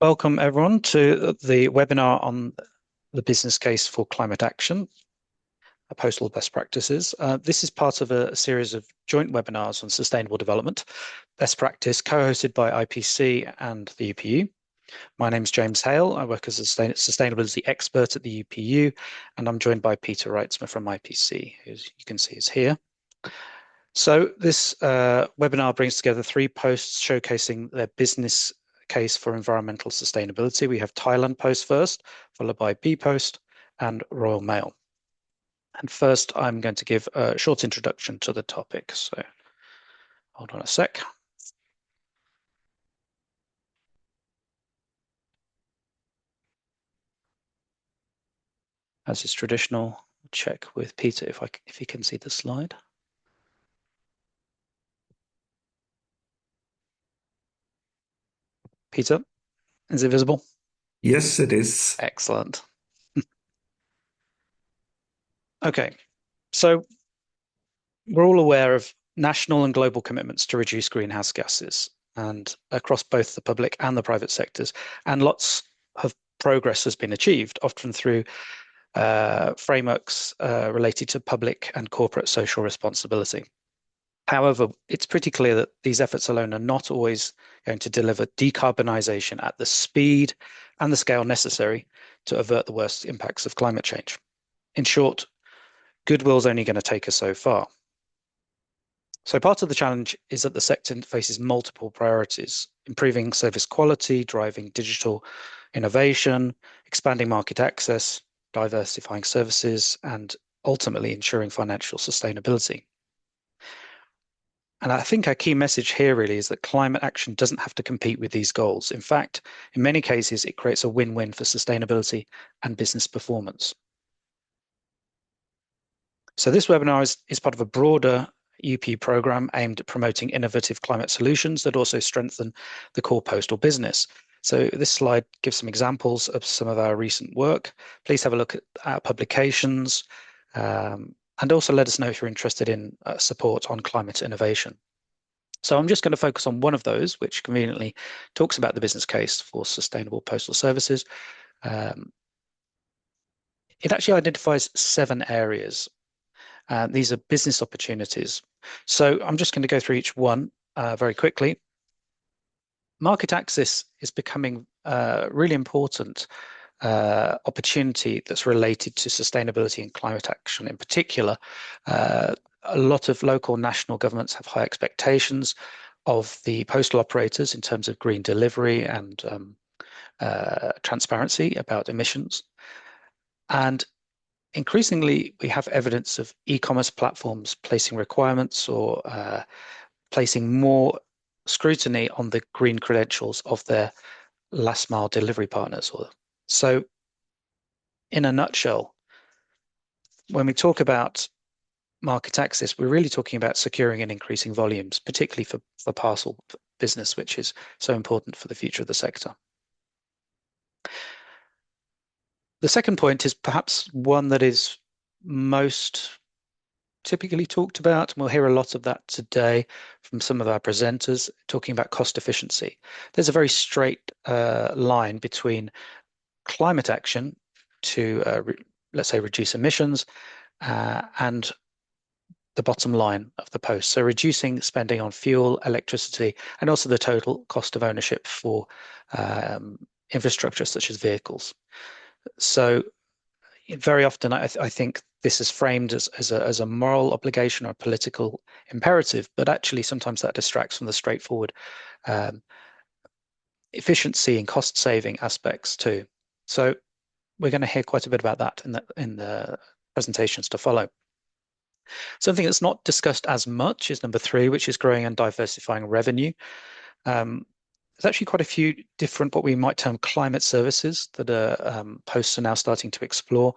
Welcome everyone to the webinar on the business case for climate action, postal best practices. This is part of a series of joint webinars on sustainable development, best practice, co-hosted by IPC and the UPU. My name is James Hale. I work as a sustainability expert at the UPU, and I'm joined by Peter Reitzmer from IPC, who you can see is here. So this webinar brings together 3 posts showcasing their business case for environmental sustainability. We have Thailand Post first, followed by B Post and Royal Mail. And first, I'm going to give a short introduction to the topic. So hold on a sec. As is traditional, check with Peter if he can see the slide. Peter, is it visible? Yes, it is. Excellent. Okay, so we're all aware of national and global commitments to reduce greenhouse gases and across both the public and the private sectors. And lots of progress has been achieved, often through frameworks related to public and corporate social responsibility. However, it's pretty clear that these efforts alone are not always going to deliver decarbonisation at the speed and the scale necessary to avert the worst impacts of climate change. In short, goodwill is only going to take us so far. So part of the challenge is that the sector faces multiple priorities: improving service quality, driving digital innovation, expanding market access, diversifying services, and ultimately ensuring financial sustainability. And I think our key message here really is that climate action doesn't have to compete with these goals. In fact, in many cases, it creates a win-win for sustainability and business performance. So this webinar is part of a broader UP program aimed at promoting innovative climate solutions that also strengthen the core postal business. So this slide gives some examples of some of our recent work. Please have a look at our publications and also let us know if you're interested in support on climate innovation. So I'm just going to focus on one of those, which conveniently talks about the business case for sustainable postal services. It actually identifies 7 areas. These are business opportunities. So I'm just going to go through each one very quickly. Market access is becoming a really important opportunity that's related to sustainability and climate action in particular. A lot of local national governments have high expectations of the postal operators in terms of green delivery and transparency about emissions. And increasingly, we have evidence of e-commerce platforms placing requirements or placing more scrutiny on the green credentials of their last mile delivery partners. So in a nutshell, when we talk about market access, we're really talking about securing and increasing volumes, particularly for parcel business, which is so important for the future of the sector. The second point is perhaps one that is most typically talked about, and we'll hear a lot of that today from some of our presenters talking about cost efficiency. There's a very straight line between climate action to, let's say, reduce emissions and the bottom line of the post. So reducing spending on fuel, electricity, and also the total cost of ownership for infrastructure such as vehicles. So very often, I think this is framed as a moral obligation or a political imperative, but actually sometimes that distracts from the straightforward efficiency and cost-saving aspects too. So we're going to hear quite a bit about that in the presentations to follow. Something that's not discussed as much is number 3, which is growing and diversifying revenue. There's actually quite a few different, what we might term climate services that posts are now starting to explore.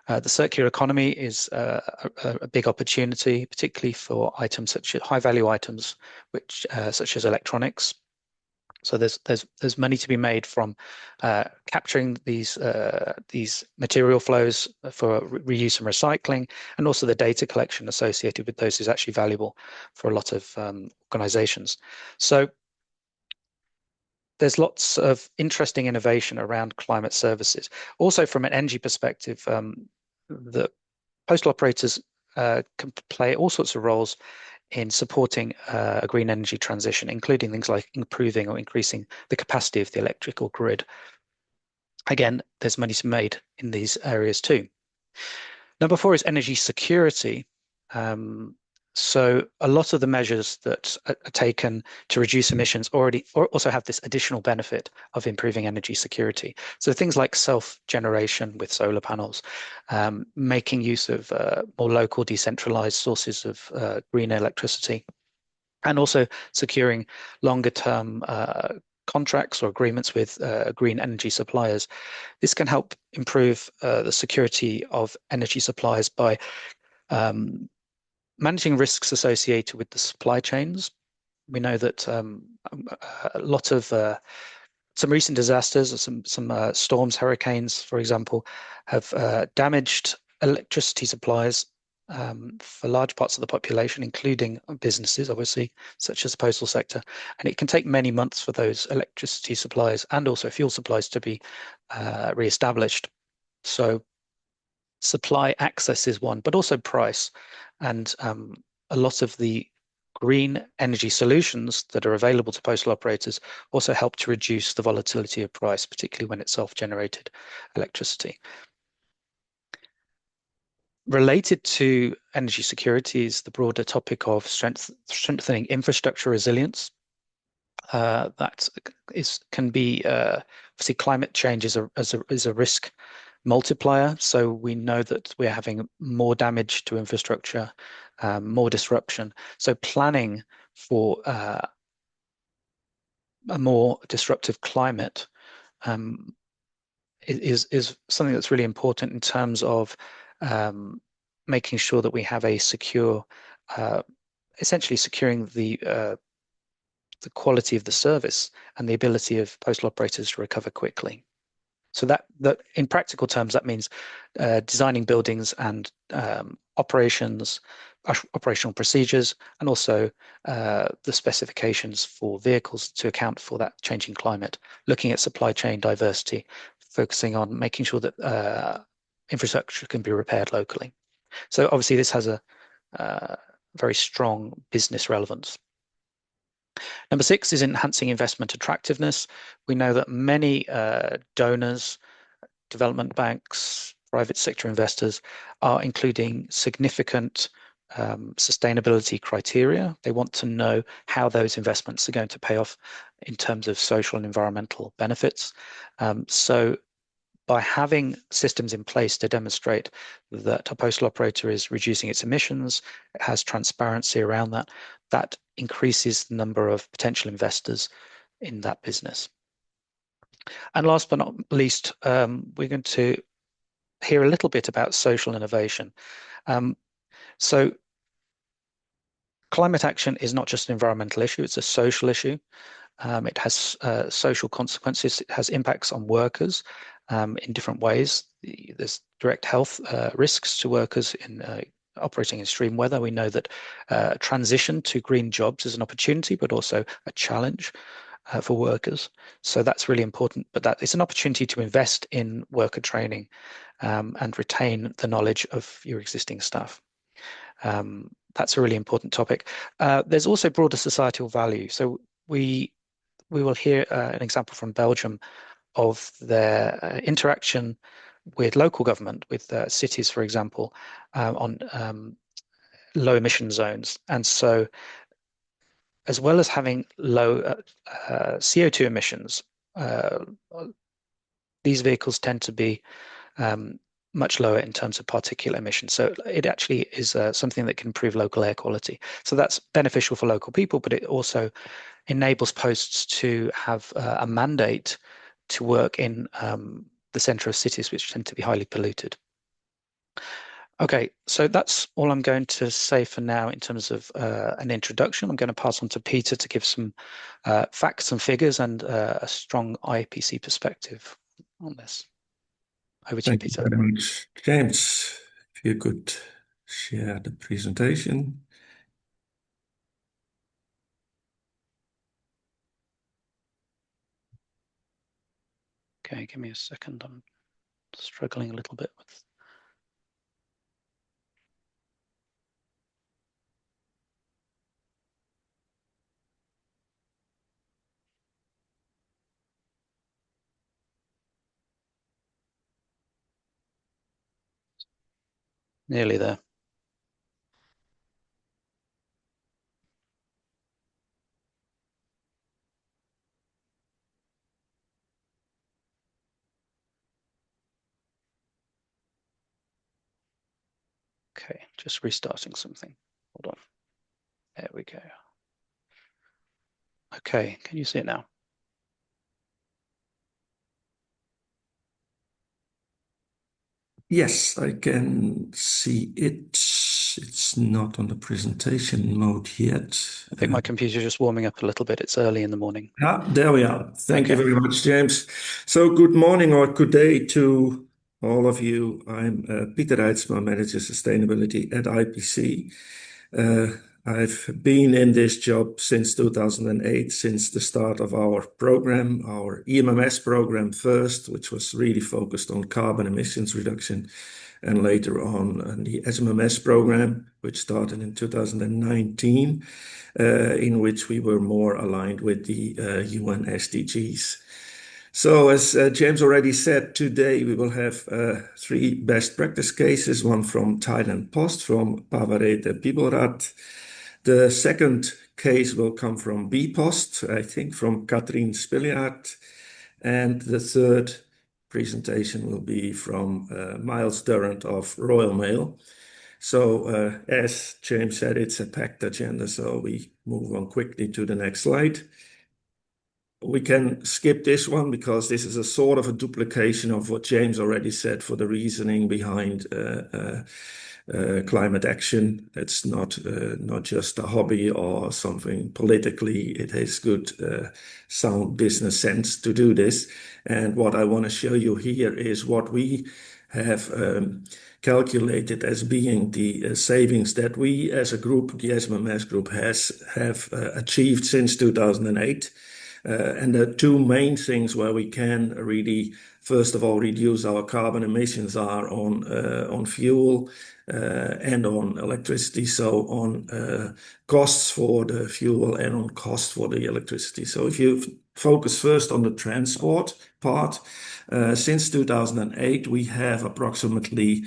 The circular economy is a big opportunity, particularly for items such as high-value items, which such as electronics. So there's money to be made from capturing these material flows for reuse and recycling, and also the data collection associated with those is actually valuable for a lot of organizations. So there's lots of interesting innovation around climate services. Also, from an energy perspective, the postal operators can play all sorts of roles in supporting a green energy transition, including things like improving or increasing the capacity of the electrical grid. Again, there's money to be made in these areas too. Number four is energy security. Um, so a lot of the measures that are taken to reduce emissions also have this additional benefit of improving energy security. So things like self-generation with solar panels, making use of more local decentralized sources of green electricity, and also securing longer term contracts or agreements with green energy suppliers. This can help improve the security of energy supplies by um, managing risks associated with the supply chains. We know that a lot of some recent disasters, or some storms, hurricanes, for example, have damaged electricity supplies for large parts of the population, including businesses, obviously, such as the postal sector. And it can take many months for those electricity supplies and also fuel supplies to be re-established. So supply access is one, but also price. And a lot of the green energy solutions that are available to postal operators also help to reduce the volatility of price, particularly when it's self-generated electricity. Related to energy security is the broader topic of strengthening infrastructure resilience. That can be obviously climate change is a risk multiplier. So we know that we're having more damage to infrastructure, more disruption. So planning for a more disruptive climate um, is something that's really important in terms of making sure that we have a secure, essentially securing the quality of the service and the ability of postal operators to recover quickly. So that in practical terms, that means designing buildings and operational procedures, and also the specifications for vehicles to account for that changing climate, looking at supply chain diversity, focusing on making sure that infrastructure can be repaired locally. So obviously this has a very strong business relevance. Number six is enhancing investment attractiveness. We know that many donors, development banks, private sector investors are including significant sustainability criteria. They want to know how those investments are going to pay off in terms of social and environmental benefits. So by having systems in place to demonstrate that a postal operator is reducing its emissions, it has transparency around that, that increases the number of potential investors in that business. And last but not least, we're going to hear a little bit about social innovation. So climate action is not just an environmental issue, it's a social issue. It has social consequences. It has impacts on workers in different ways. There's direct health risks to workers in operating in extreme weather. We know that transition to green jobs is an opportunity, but also a challenge for workers. So that's really important. But that it's an opportunity to invest in worker training and retain the knowledge of your existing staff. That's a really important topic. There's also broader societal value. So we will hear an example from Belgium of their interaction with local government, with cities, for example, on low emission zones. And so, as well as having low CO2 emissions, uh, these vehicles tend to be much lower in terms of particulate emissions. So it actually is something that can improve local air quality. So that's beneficial for local people, but it also enables posts to have a mandate to work in the center of cities, which tend to be highly polluted. Okay, so that's all I'm going to say for now in terms of an introduction. I'm going to pass on to Peter to give some facts and figures and a strong IPC perspective on this. Over to you, Thank you Peter. very much, James. If you could share the presentation. Okay, give me a second. I'm struggling a little bit with. Nearly there. Okay, just restarting something. Hold on. There we go. Okay, can you see it now? Yes, I can see it. It's not on the presentation mode yet. I think my computer's just warming up a little bit. It's early in the morning. There we are. Thank you Okay. very much, James. So good morning or good day to all of you. I'm Peter Reitsma, Manager Sustainability at IPC. I've been in this job since 2008, since the start of our program, our EMMS program first, which was really focused on carbon emissions reduction, and later on the SMMS program, which started in 2019, in which we were more aligned with the UN SDGs. So, as James already said, today we will have three best practice cases, one from Thailand Post, from Pavarete Biborat. The second case will come from Bpost, I think from Katrien Spilliaert. And the third presentation will be from Miles Durrant of Royal Mail. So, as James said, it's a packed agenda, so we move on quickly to the next slide. We can skip this one because this is a sort of a duplication of what James already said for the reasoning behind climate action. It's not just a hobby or something politically. It has good sound business sense to do this. And what I want to show you here is what we have calculated as being the savings that we as a group, the SMMS group, have achieved since 2008. And the two main things where we can really, first of all, reduce our carbon emissions are on fuel and on electricity. So on costs for the fuel and on costs for the electricity. So if you focus first on the transport part, since 2008, we have approximately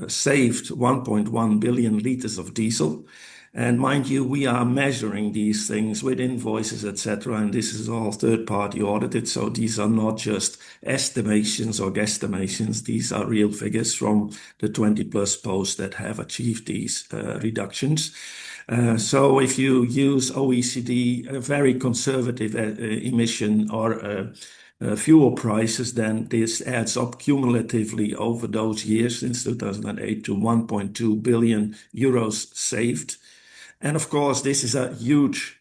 saved 1.1 billion liters of diesel. And mind you, we are measuring these things with invoices, etc. And this is all third-party audited. So these are not just estimations or guesstimations. These are real figures from the 20 plus posts that have achieved these reductions. So if you use OECD, a very conservative emission or fuel prices, then this adds up cumulatively over those years since 2008 to 1.2 billion euros saved. And of course, this is a huge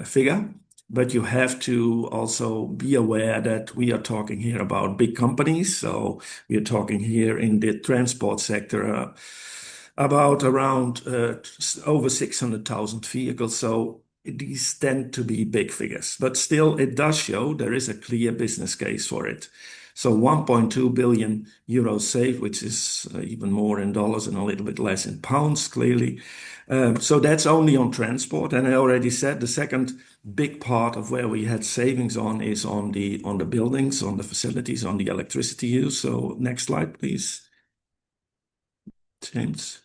figure, but you have to also be aware that we are talking here about big companies. So we are talking here in the transport sector about around over 600,000 vehicles. So these tend to be big figures, but still it does show there is a clear business case for it. So 1.2 billion euros saved, which is even more in dollars and a little bit less in pounds, clearly. So that's only on transport. And I already said the second big part of where we had savings on is on the buildings, on the facilities, on the electricity use. So next slide, please, James.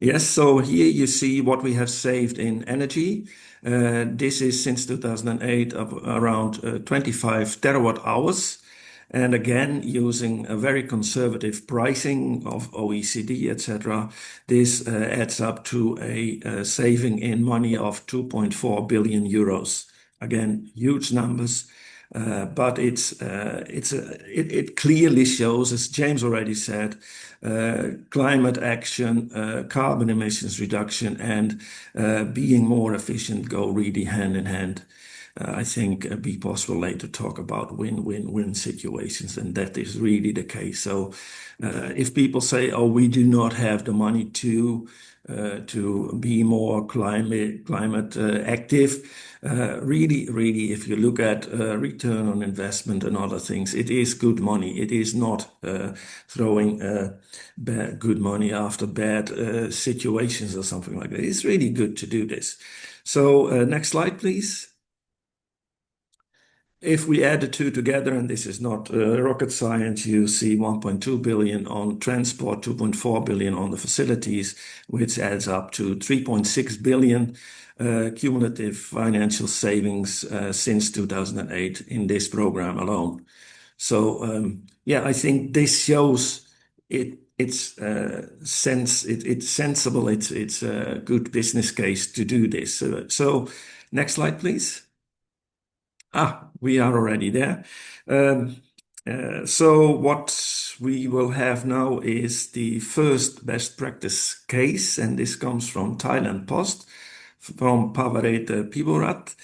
Yes, so here you see what we have saved in energy. This is since 2008 of around 25 terawatt hours. And again, using a very conservative pricing of OECD, etc., this adds up to a saving in money of 2.4 billion euros. Again, huge numbers. But it clearly shows, as James already said, climate action, carbon emissions reduction, and being more efficient go really hand in hand. I think be possible later talk about win-win-win situations, and that is really the case. So if people say, "Oh, we do not have the money to be more climate active," really, if you look at return on investment and other things, it is good money. It is not throwing good money after bad situations or something like that. It's really good to do this. So next slide, please. If we add the two together, and this is not rocket science, you see 1.2 billion on transport, 2.4 billion on the facilities, which adds up to 3.6 billion cumulative financial savings since 2008 in this program alone. So yeah, I think this shows it's it's sensible. It's a good business case to do this. So next slide, please. We are already there. Um, so what we will have now is the first best practice case, and this comes from Thailand Post, from Pavareta Piborat.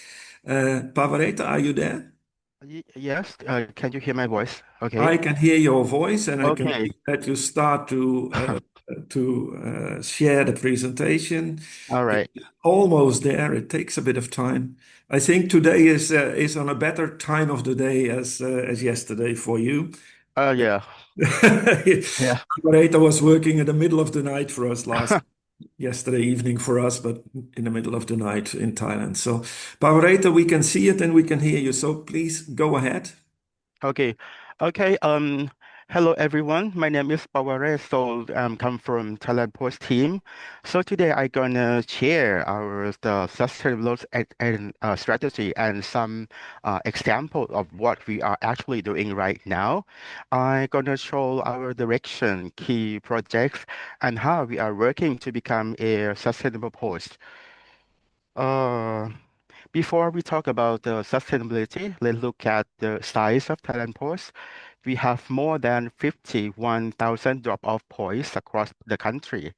Pavareta, are you there? Yes, can you hear my voice? Okay. I can hear your voice, and I can Okay. see that you start to share the presentation. All right. It's almost there. It takes a bit of time. I think today is on a better time of the day as yesterday for you. Yeah. Yeah. Operator was working in the middle of the night for us yesterday evening for us, but in the middle of the night in Thailand. So, Operator, we can see it and we can hear you. So please go ahead. Okay. Okay. Hello everyone. My name is Paware. So come from Thailand Post team. So today I gonna share our the sustainable strategy and some example of what we are actually doing right now. I gonna show our direction, key projects, and how we are working to become a sustainable post. Uh, Before we talk about the sustainability, let's look at the size of Thailand Post. We have more than 51,000 drop-off points across the country.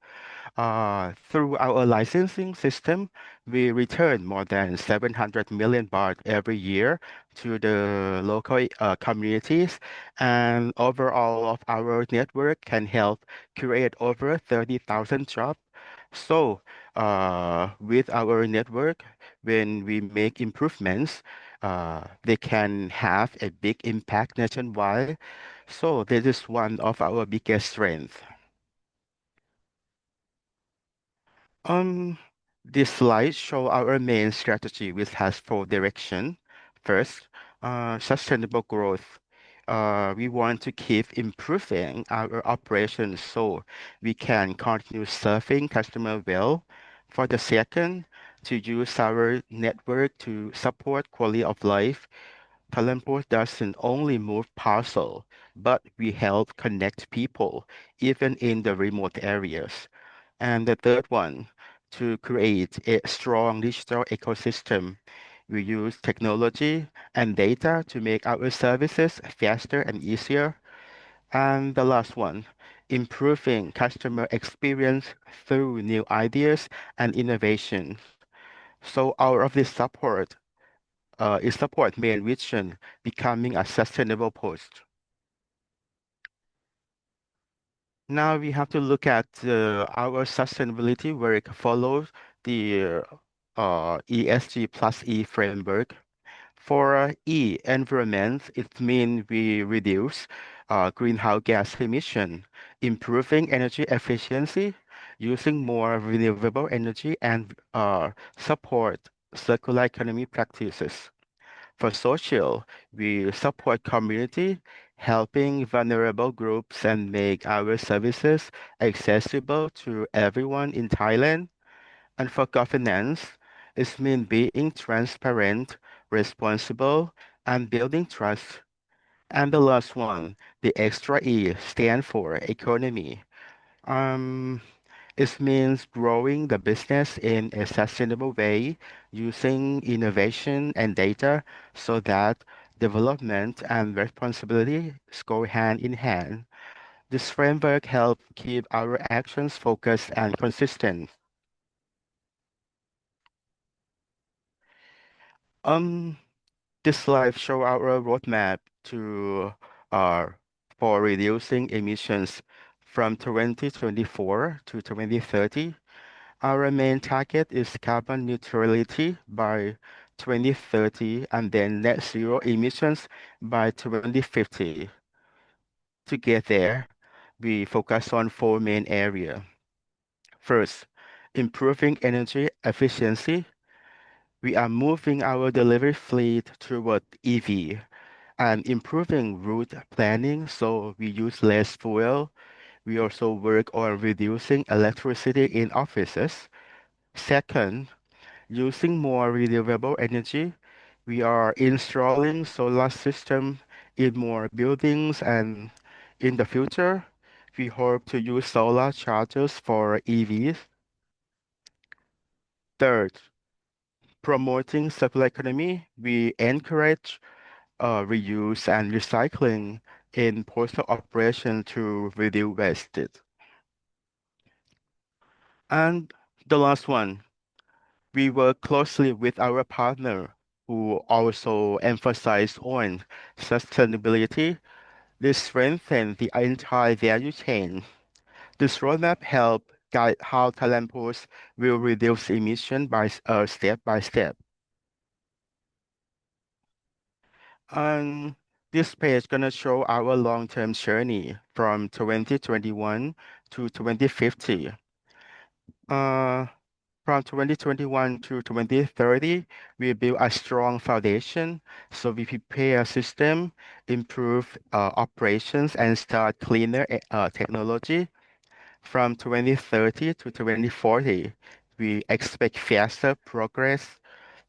Through our licensing system, we return more than 700 million baht every year to the local communities, and overall of our network can help create over 30,000 jobs. So, with our network, when we make improvements, they can have a big impact nationwide. So, this is one of our biggest strengths. Um, this slide show our main strategy, which has four direction. First, sustainable growth. We want to keep improving our operations so we can continue serving customer well. For the second, to use our network to support quality of life. Talentport doesn't only move parcel, but we help connect people, even in the remote areas. And the third one, to create a strong digital ecosystem. We use technology and data to make our services faster and easier. And the last one, improving customer experience through new ideas and innovations. So all of this support is support main vision, becoming a sustainable post. Now we have to look at our sustainability work follows the ESG plus E framework. For E, environment, it means we reduce greenhouse gas emission, improving energy efficiency, using more renewable energy, and support circular economy practices. For social, we support community, helping vulnerable groups and make our services accessible to everyone in Thailand. And for governance, it means being transparent, responsible, and building trust. And the last one, the extra E, stand for economy. Um, it means growing the business in a sustainable way using innovation and data so that development and responsibility go hand in hand. This framework helps keep our actions focused and consistent. Um, this slide show our roadmap to uh for reducing emissions from 2024 to 2030. Our main target is carbon neutrality by 2030 and then net zero emissions by 2050. To get there, we focus on four main areas. First, improving energy efficiency. We are moving our delivery fleet toward EV and improving route planning so we use less fuel. We also work on reducing electricity in offices. Second, using more renewable energy. We are installing solar system in more buildings and in the future, we hope to use solar chargers for EVs. Third, promoting circular economy. We encourage reuse and recycling in postal operation to reduce waste. And the last one, we work closely with our partner who also emphasize on sustainability. This strengthens the entire value chain. This roadmap help guide how Thailand Post will reduce emission step by step. And this page gonna show our long-term journey from 2021 to 2050. Uh, from 2021 to 2030, we build a strong foundation. So we prepare a system, improve operations, and start cleaner technology. From 2030 to 2040, we expect faster progress.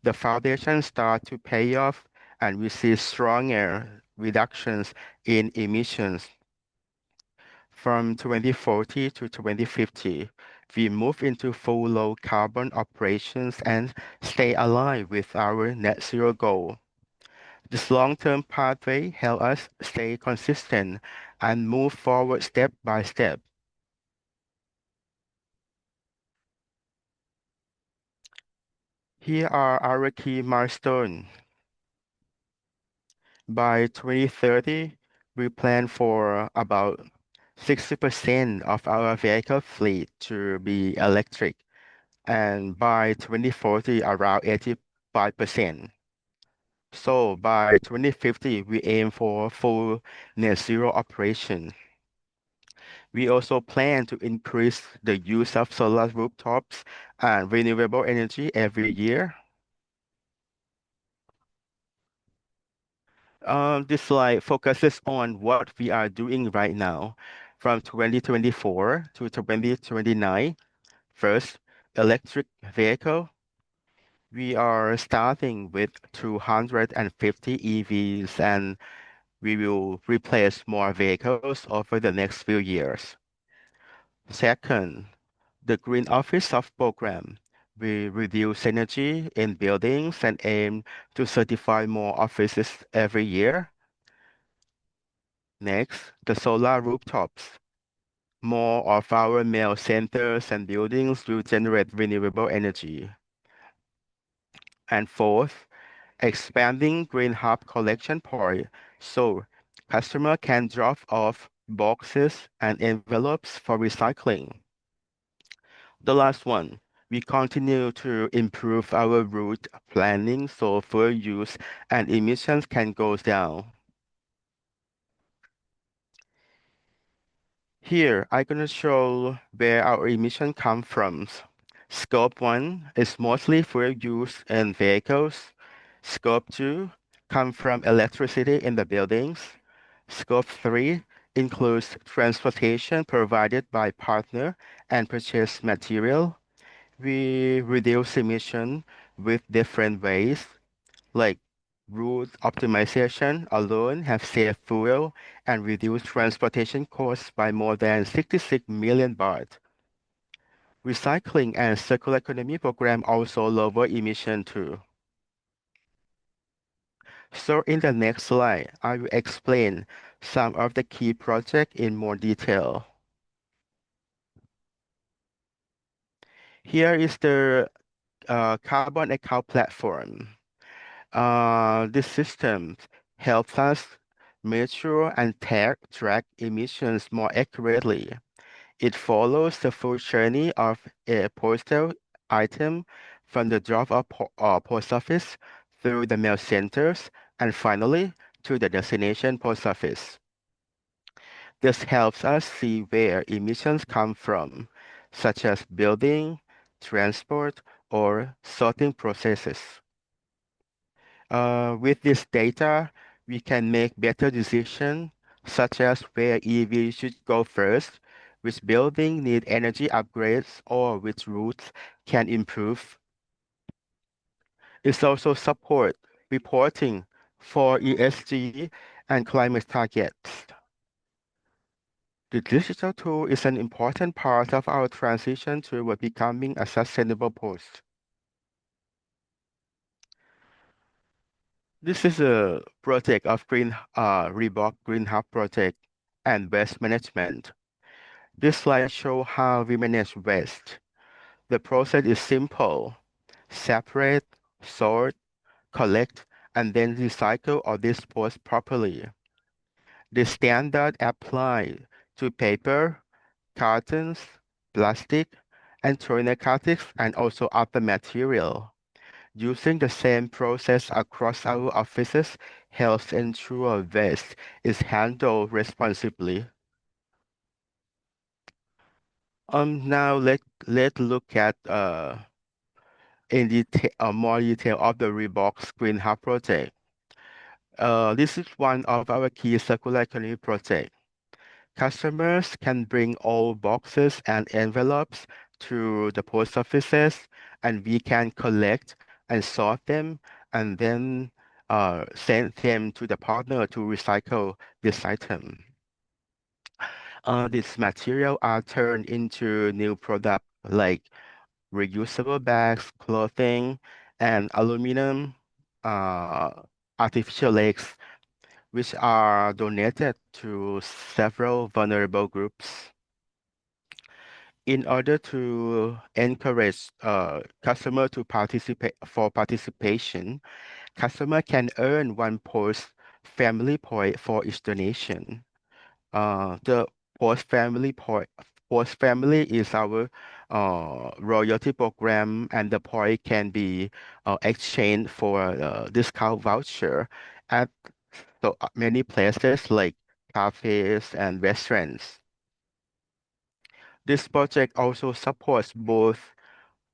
The foundation start to pay off, and we see stronger reductions in emissions. From 2040 to 2050, we move into full low carbon operations and stay aligned with our net zero goal. This long-term pathway helps us stay consistent and move forward step by step. Here are our key milestones. By 2030, we plan for about 60% of our vehicle fleet to be electric, and by 2040, around 85%. So by 2050, we aim for full net zero operation. We also plan to increase the use of solar rooftops and renewable energy every year. This slide focuses on what we are doing right now from 2024 to 2029. First, electric vehicle. We are starting with 250 EVs and we will replace more vehicles over the next few years. Second, the Green Office Soft program. We reduce energy in buildings and aim to certify more offices every year. Next, the solar rooftops. More of our mail centers and buildings will generate renewable energy. And fourth, expanding Green Hub collection point so customer can drop off boxes and envelopes for recycling. The last one, we continue to improve our route planning so fuel use and emissions can go down. Here, I'm going to show where our emission come from. Scope 1 is mostly fuel use in vehicles. Scope 2 come from electricity in the buildings. Scope 3 includes transportation provided by partner and purchased material. We reduce emission with different ways, like route optimization alone have saved fuel and reduced transportation costs by more than 66 million baht. Recycling and circular economy program also lower emission too. So in the next slide, I will explain some of the key projects in more detail. Here is the carbon account platform. This system helps us measure and track emissions more accurately. It follows the full journey of a postal item from the drop-off post office through the mail centers and finally to the destination post office. This helps us see where emissions come from, such as building, transport, or sorting processes. With this data, we can make better decisions, such as where EV should go first, which building need energy upgrades, or which routes can improve. It also support reporting for ESG and climate targets. The digital tool is an important part of our transition toward becoming a sustainable post. This is a project of Reebok Green Hub project and waste management. This slide shows how we manage waste. The process is simple. Separate, sort, collect, and then recycle or dispose properly. The standard apply to paper, cartons, plastic, and narcotics, and also other material. Using the same process across our offices helps ensure waste is handled responsibly. Now let's look at in detail more detail of the Reebok Green Hub project. This is one of our key circular economy projects. Customers can bring old boxes and envelopes to the post offices, and we can collect and sort them, and then send them to the partner to recycle this item. This material are turned into new product like reusable bags, clothing, and aluminum uh, artificial legs, which are donated to several vulnerable groups. In order to encourage customer to participation, customer can earn one post family point for each donation. The post family point post family is our royalty program, and the point can be exchanged for a discount voucher at many places like cafes and restaurants. This project also supports both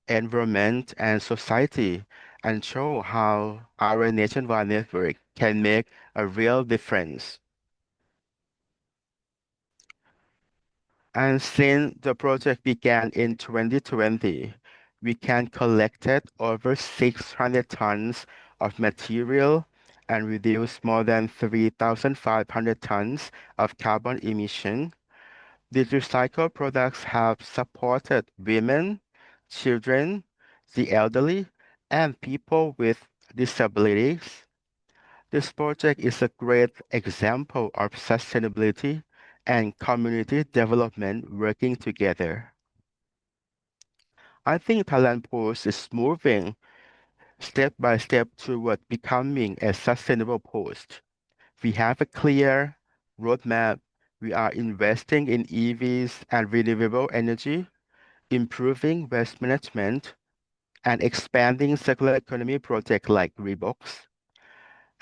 environment and society and show how our nationwide network can make a real difference. And since the project began in 2020, we can collected over 600 tons of material and reduce more than 3,500 tons of carbon emission. These recycled products have supported women, children, the elderly, and people with disabilities. This project is a great example of sustainability and community development working together. I think Thailand Post is moving step by step toward becoming a sustainable post. We have a clear roadmap. We are investing in EVs and renewable energy, improving waste management, and expanding circular economy projects like Reeboks.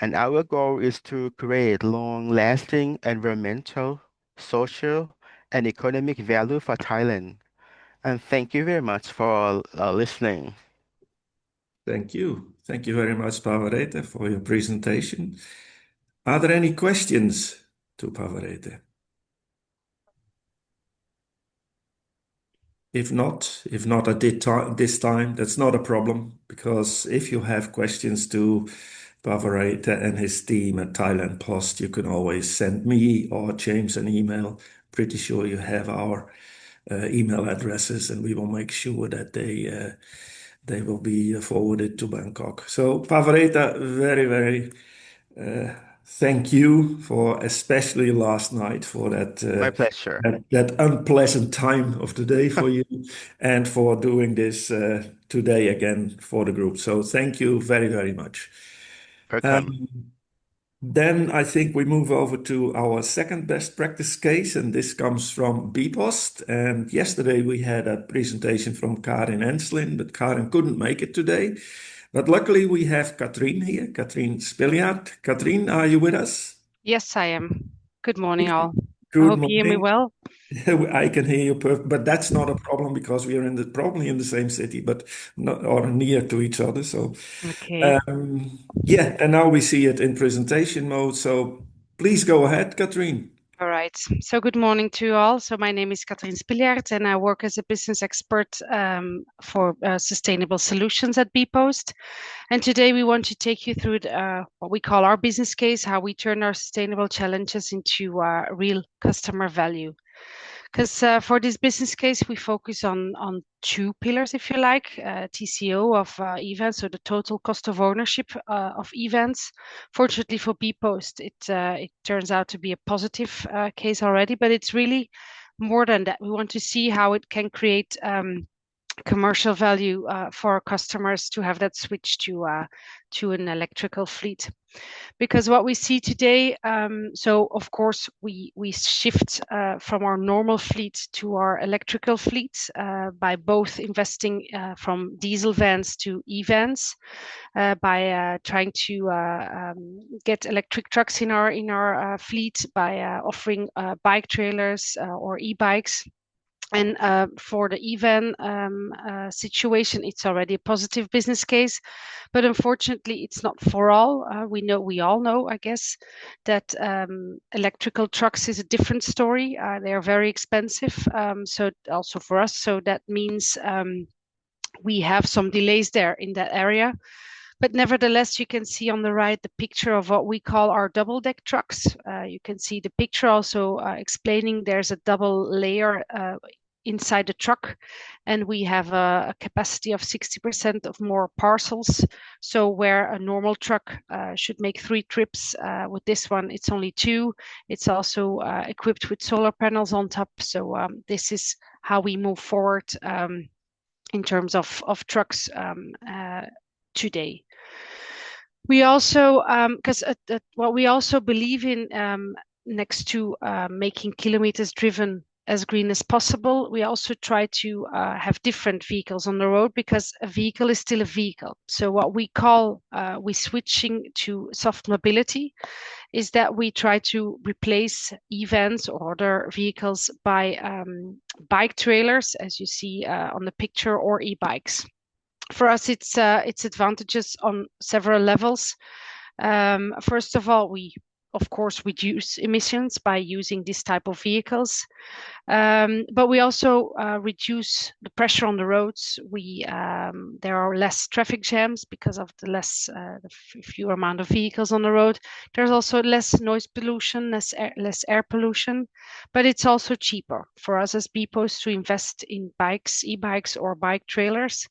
And our goal is to create long-lasting environmental, social, and economic value for Thailand. And thank you very much for listening. Thank you. Thank you very much, Pavarete, for your presentation. Are there any questions to Pavarete? If not at this time, that's not a problem, because if you have questions to Pavarete and his team at Thailand Post, you can always send me or James an email. Pretty sure you have our email addresses, and we will make sure that they will be forwarded to Bangkok. So Pavarete, very, very thank you for especially last night for My pleasure. that unpleasant time of the day for you, and for doing this today again for the group. So thank you very, very much. Welcome. Then I think we move over to our second best practice case, and this comes from bpost. And yesterday we had a presentation from Karin Enslin, but Karin couldn't make it today. But luckily we have Katrien here, Katrien Spiljaard. Katrien, are you with us? Yes, I am. Good morning, all. I Good hope you hear me morning. well. I can hear you perfect, but that's not a problem because we are probably in the same city, but not or near to each other. So, Okay. yeah, and now we see it in presentation mode. So please go ahead, Katrien. All right. So good morning to you all. So my name is Katrien Spiljaard and I work as a business expert for sustainable solutions at bpost. And today we want to take you through what we call our business case, how we turn our sustainable challenges into real customer value. Because for this business case, we focus on two pillars, if you like, TCO of events, so the total cost of ownership of events. Fortunately for bpost, it turns out to be a positive case already, but it's really more than that. We want to see how it can create commercial value for our customers to have that switch to an electrical fleet. Because what we see today, so of course we shift from our normal fleet to our electrical fleet by both investing from diesel vans to e-vans, by trying to get electric trucks in our fleet, by offering bike trailers or e-bikes. And for the e-van situation, it's already a positive business case, but unfortunately, it's not for all. We all know, I guess, that electrical trucks is a different story. They are very expensive, so also for us. So that means we have some delays there in that area. But nevertheless, you can see on the right the picture of what we call our double deck trucks. You can see the picture also explaining there's a double layer inside the truck, and we have a capacity of 60% of more parcels. So where a normal truck should make 3 trips, with this one, it's only 2. It's also equipped with solar panels on top. So this is how we move forward in terms of trucks today. We also, because what we also believe in, next to making kilometers driven as green as possible, we also try to have different vehicles on the road, because a vehicle is still a vehicle. So what we call, we switching to soft mobility, is that we try to replace e-vans or other vehicles by bike trailers, as you see on the picture, or e-bikes. For us, it's advantages on several levels. First of all, we of course reduce emissions by using this type of vehicles, but we also reduce the pressure on the roads. There are less traffic jams because of the fewer amount of vehicles on the road. There's also less noise pollution, less air pollution, but it's also cheaper for us as bpost to invest in bikes, e-bikes or bike trailers.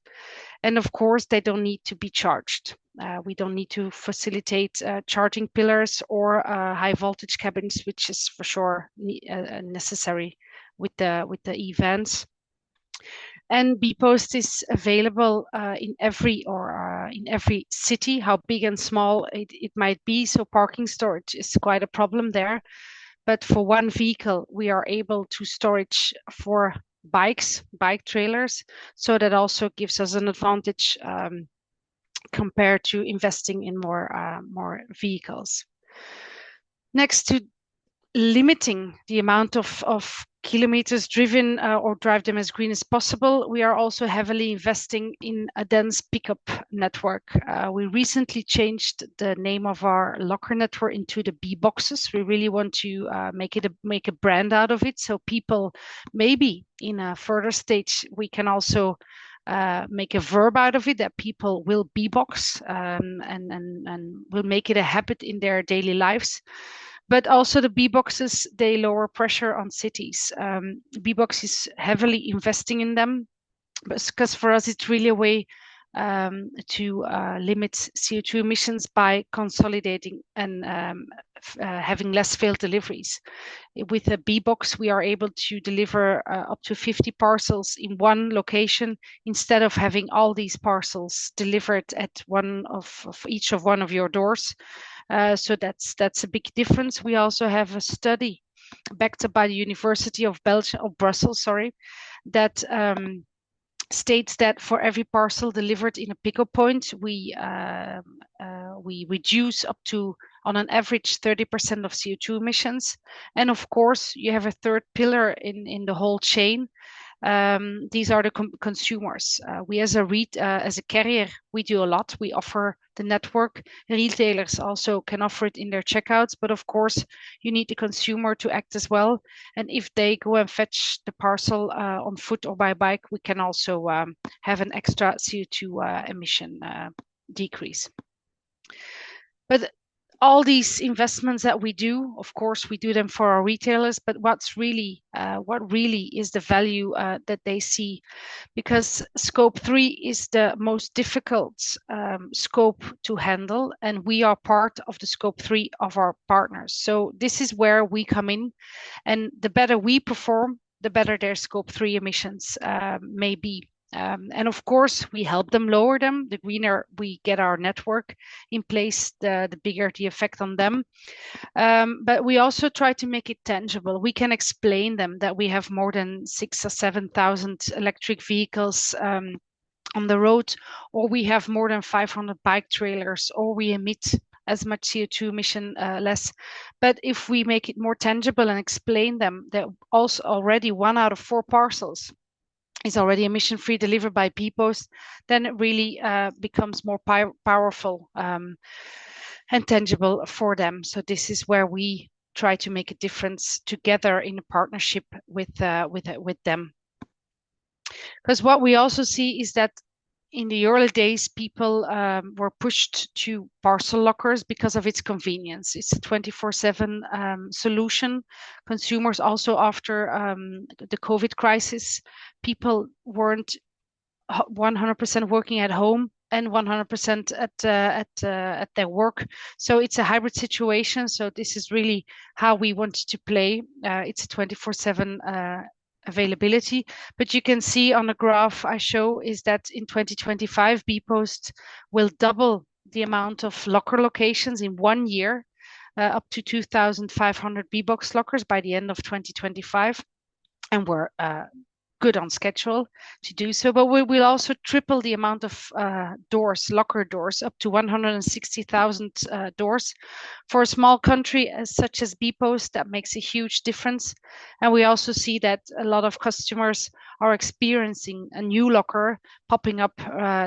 And of course, they don't need to be charged. We don't need to facilitate charging pillars or high voltage cabins, which is for sure necessary with the e-vans. And bpost is available in every city, how big and small it might be. So parking storage is quite a problem there. But for one vehicle, we are able to storage for bike trailers. So that also gives us an advantage compared to investing in more vehicles. Next to limiting the amount of kilometers driven or drive them as green as possible, we are also heavily investing in a dense pickup network. We recently changed the name of our locker network into the bboxes. We really want to make a brand out of it, so people, maybe in a further stage, we can also make a verb out of it, that people will bbox and will make it a habit in their daily lives. But also the bboxes, they lower pressure on cities. bbox is heavily investing in them, because for us it's really a way to limit CO2 emissions by consolidating and having less failed deliveries. With a B-Box, we are able to deliver up to 50 parcels in one location instead of having all these parcels delivered at each of one of your doors. So that's a big difference. We also have a study backed by the University of Brussels, that states that for every parcel delivered in a pickup point, we reduce up to, on an average, 30% of CO2 emissions. And of course, you have a third pillar in the whole chain. These are the consumers. We as a carrier, we do a lot. We offer the network. Retailers also can offer it in their checkouts, but of course, you need the consumer to act as well. And if they go and fetch the parcel on foot or by bike, we can also have an extra CO2 emission decrease. But all these investments that we do, of course, we do them for our retailers, but what really is the value that they see, because scope 3 is the most difficult scope to handle, and we are part of the scope 3 of our partners. So this is where we come in, and the better we perform, the better their scope 3 emissions may be. And of course, we help them lower them. The greener we get our network in place, the bigger the effect on them. But we also try to make it tangible. We can explain them that we have more than 6,000 or 7,000 electric vehicles on the road, or we have more than 500 bike trailers, or we emit as much CO2 emission less. But if we make it more tangible and explain them that also already 1 out of 4 parcels is already emission-free delivered by bpost, then it really becomes more powerful and tangible for them. So this is where we try to make a difference together in a partnership with them. Because what we also see is that in the early days, people were pushed to parcel lockers because of its convenience. It's a 24/7 solution. Consumers also, after the COVID crisis, people weren't 100% working at home and 100% at their work. So it's a hybrid situation. So this is really how we want to play. It's a 24/7 availability, but you can see on the graph I show is that in 2025, bpost will double the amount of locker locations in 1 year, up to 2,500 bbox lockers by the end of 2025, and we're good on schedule to do so. But we will also triple the amount of locker doors, up to 160,000 doors. For a small country such as bpost, that makes a huge difference. And we also see that a lot of customers are experiencing a new locker popping up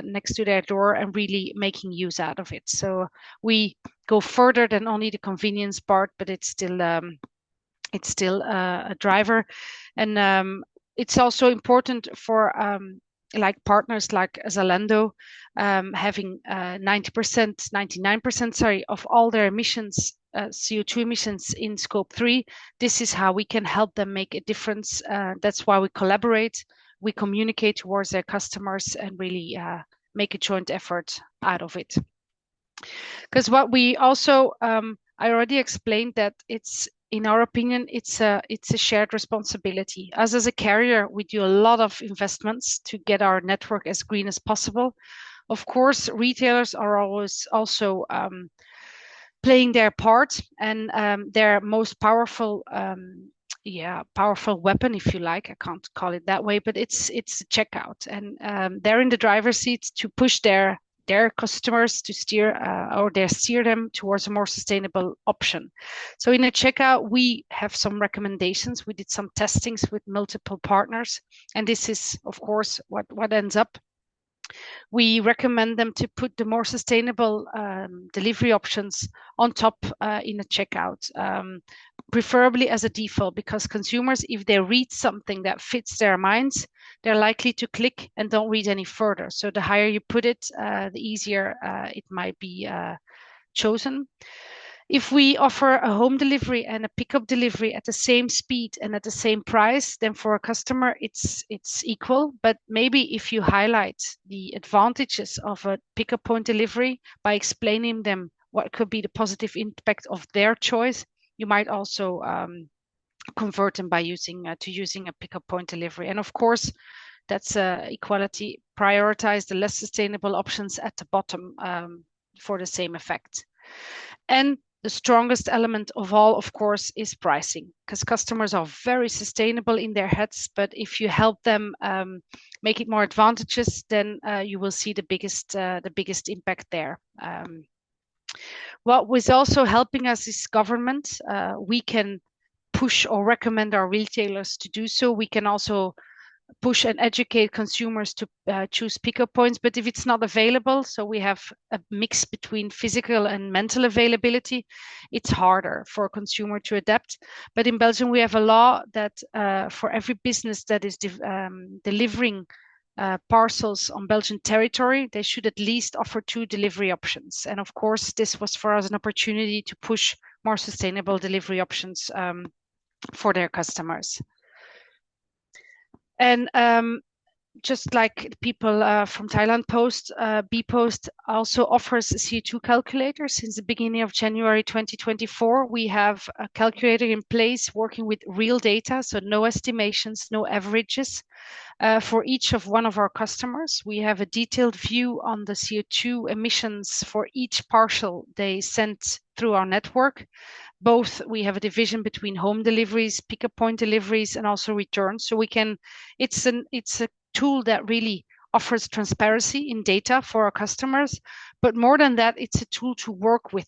next to their door and really making use out of it. So we go further than only the convenience part, but it's still a driver. And it's also important for like partners like Zalando, having 99% of all their emissions, CO2 emissions in scope 3. This is how we can help them make a difference. That's why we collaborate, we communicate towards their customers, and really make a joint effort out of it. Because what we also, I already explained that it's, in our opinion, it's a shared responsibility. As a carrier, we do a lot of investments to get our network as green as possible. Of course, retailers are always also playing their part, and their most powerful weapon, if you like, I can't call it that way, but it's checkout, and they're in the driver's seat to push their customers to steer them towards a more sustainable option. So in a checkout, we have some recommendations. We did some testings with multiple partners, and this is, of course, what ends up. We recommend them to put the more sustainable delivery options on top in a checkout, preferably as a default, because consumers, if they read something that fits their minds, they're likely to click and don't read any further. So the higher you put it, the easier it might be chosen. If we offer a home delivery and a pickup delivery at the same speed and at the same price, then for a customer, it's equal. But maybe if you highlight the advantages of a pickup point delivery by explaining them what could be the positive impact of their choice, you might also convert them by using a pickup point delivery. And of course, that's equality. Prioritize the less sustainable options at the bottom for the same effect. And the strongest element of all, of course, is pricing, because customers are very sustainable in their heads. But if you help them make it more advantageous, then you will see the biggest impact there. What was also helping us is government. We can push or recommend our retailers to do so. We can also push and educate consumers to choose pickup points. But if it's not available, so we have a mix between physical and mental availability, it's harder for a consumer to adapt. But in Belgium, we have a law that for every business that is delivering parcels on Belgian territory, they should at least offer 2 delivery options. And of course, this was for us an opportunity to push more sustainable delivery options for their customers. And just like people from Thailand Post, bpost also offers a CO2 calculator. Since the beginning of January 2024, we have a calculator in place working with real data, so no estimations, no averages. For each of one of our customers, we have a detailed view on the CO2 emissions for each parcel they send through our network. Both we have a division between home deliveries, pickup point deliveries, and also returns. So it's a tool that really offers transparency in data for our customers. But more than that, it's a tool to work with.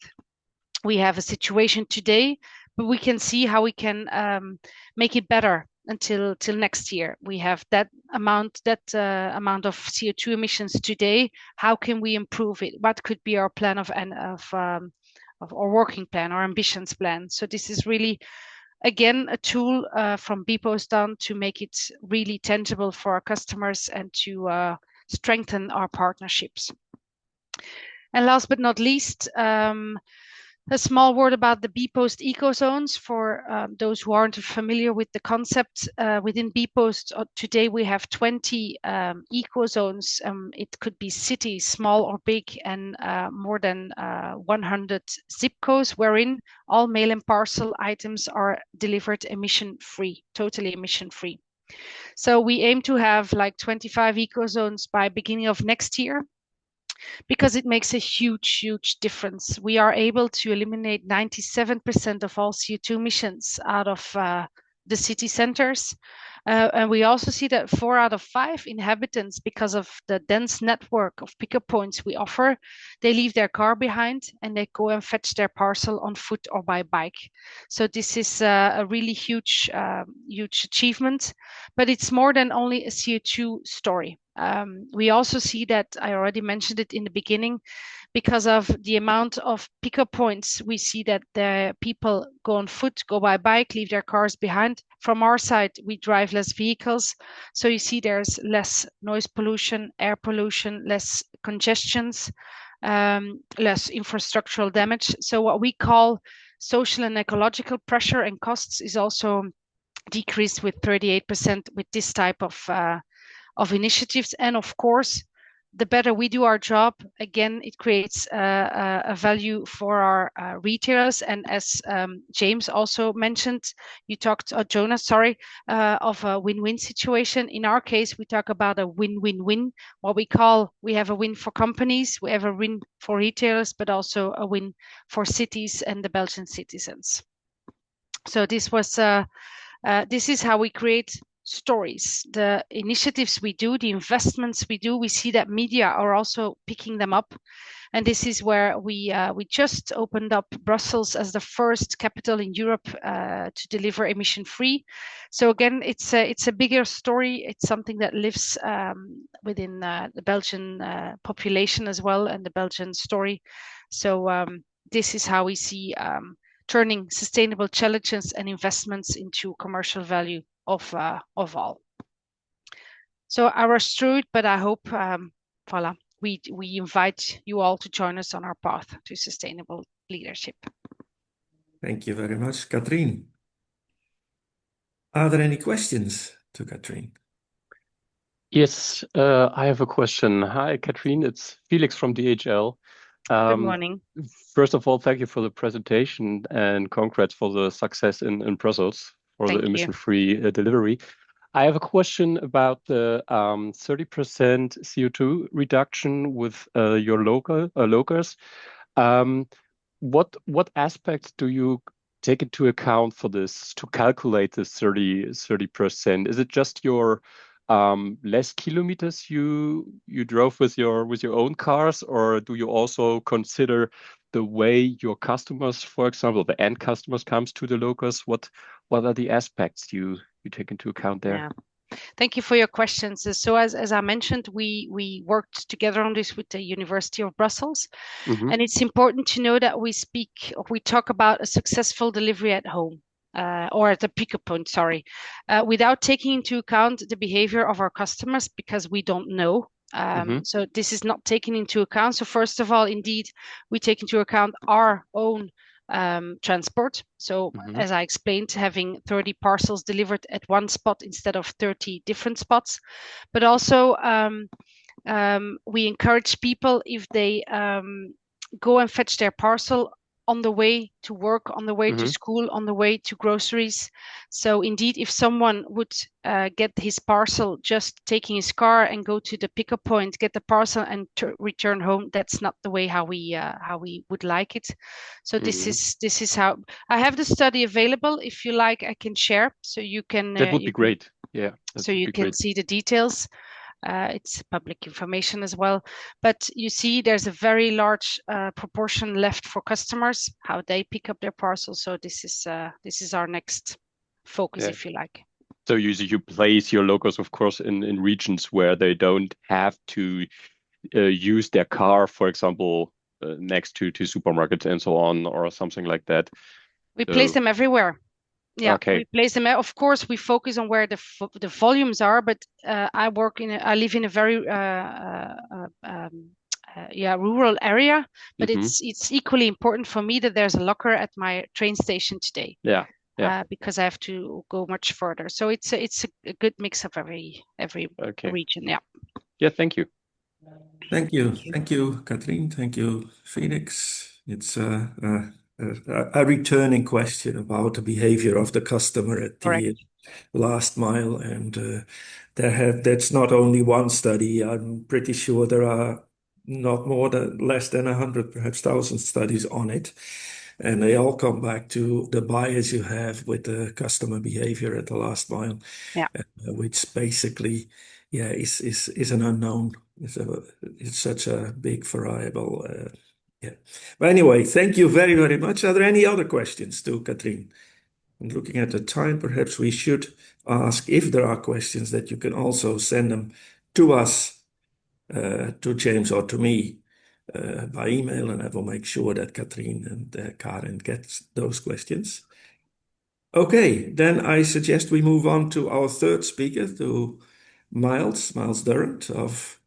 We have a situation today, but we can see how we can make it better until next year. We have that amount of CO2 emissions today. How can we improve it? What could be our plan of our working plan, our ambitions plan? So this is really, again, a tool from bpost down to make it really tangible for our customers and to strengthen our partnerships. And last but not least, a small word about the bpost eco zones for those who aren't familiar with the concept. Within bpost today we have 20 eco zones. It could be cities, small or big, and more than 100 zip codes wherein all mail and parcel items are delivered emission-free, totally emission-free. So we aim to have like 25 eco zones by beginning of next year, because it makes a huge difference. We are able to eliminate 97% of all CO2 emissions out of the city centers. And we also see that 4 out of 5 inhabitants, because of the dense network of pickup points we offer, they leave their car behind and they go and fetch their parcel on foot or by bike. So this is a really huge achievement, but it's more than only a CO2 story. We also see that, I already mentioned it in the beginning, because of the amount of pickup points, we see that the people go on foot, go by bike, leave their cars behind. From our side, we drive less vehicles. So you see there's less noise pollution, air pollution, less congestions, less infrastructural damage. So what we call social and ecological pressure and costs is also decreased with 38% with this type of initiatives. And of course, the better we do our job, again, it creates a value for our retailers. And as James also mentioned, Jonas, sorry, of a win-win situation. In our case, we talk about a win-win-win. We have a win for companies, we have a win for retailers, but also a win for cities and the Belgian citizens. So this is how we create stories. The initiatives we do, the investments we do, we see that media are also picking them up. And this is where we just opened up Brussels as the first capital in Europe to deliver emission-free. So again, it's a bigger story. It's something that lives within the Belgian population as well, and the Belgian story. So this is how we see turning sustainable challenges and investments into commercial value of all. So I rushed through it, but I hope voila, we invite you all to join us on our path to sustainable leadership. Thank you very much, Katrien. Are there any questions to Katrien? Yes, I have a question. Hi, Katrien. It's Felix from DHL. Good morning. First of all, thank you for the presentation and congrats for the success in Brussels for the Thank you. emission-free delivery. I have a question about the 30% CO2 reduction with your locals. What aspects do you take into account for this to calculate this 30%? Is it just your less kilometers you drove with your own cars, or do you also consider the way your customers, for example, the end customers comes to the locals? What are the aspects you take into account there? Yeah. Thank you for your questions. So as I mentioned, we worked together on this with the University of Brussels. Mhm. And it's important to know that we talk about a successful delivery at home. Or at the pickup point, sorry, without taking into account the behavior of our customers because we don't know. So this is not taken into account. So first of all, indeed, we take into account our own transport. So as I explained, having 30 parcels delivered at one spot instead of 30 different spots. But also we encourage people, if they go and fetch their parcel on the way to work, on the way to school, on the way to groceries. So indeed, if someone would get his parcel just taking his car and go to the pickup point, get the parcel and return home, that's not the way how we would like it. So this is how I have the study available. If you like, I can share, so you can. That would be great. Yeah. So you can see the details. It's public information as well. But you see, there's a very large proportion left for customers, how they pick up their parcels. So this is our next focus, if you like. So you place your locals, of course, in regions where they don't have to use their car, for example, next to supermarkets and so on, or something like that. We place them everywhere. Yeah, okay. We place them. Of course, we focus on where the volumes are, but I live in a very rural area. But it's equally important for me that there's a locker at my train station today. Yeah. Because I have to go much further. So it's a good mix of every region. Yeah. Yeah. Thank you. Thank you, Katrien. Thank you, Felix. It's a returning question about the behavior of the customer at the last mile, and that's not only one study. I'm pretty sure there are not less than 100, perhaps 1,000 studies on it, and they all come back to the bias you have with the customer behavior at the last mile, which basically, is an unknown. It's such a big variable. But anyway, thank you very, very much. Are there any other questions to Katrien? And looking at the time, perhaps we should ask if there are questions that you can also send them to us, to James or to me, by email, and I will make sure that Katrien and Karen get those questions. Okay, then I suggest we move on to our third speaker, to Miles Durrant of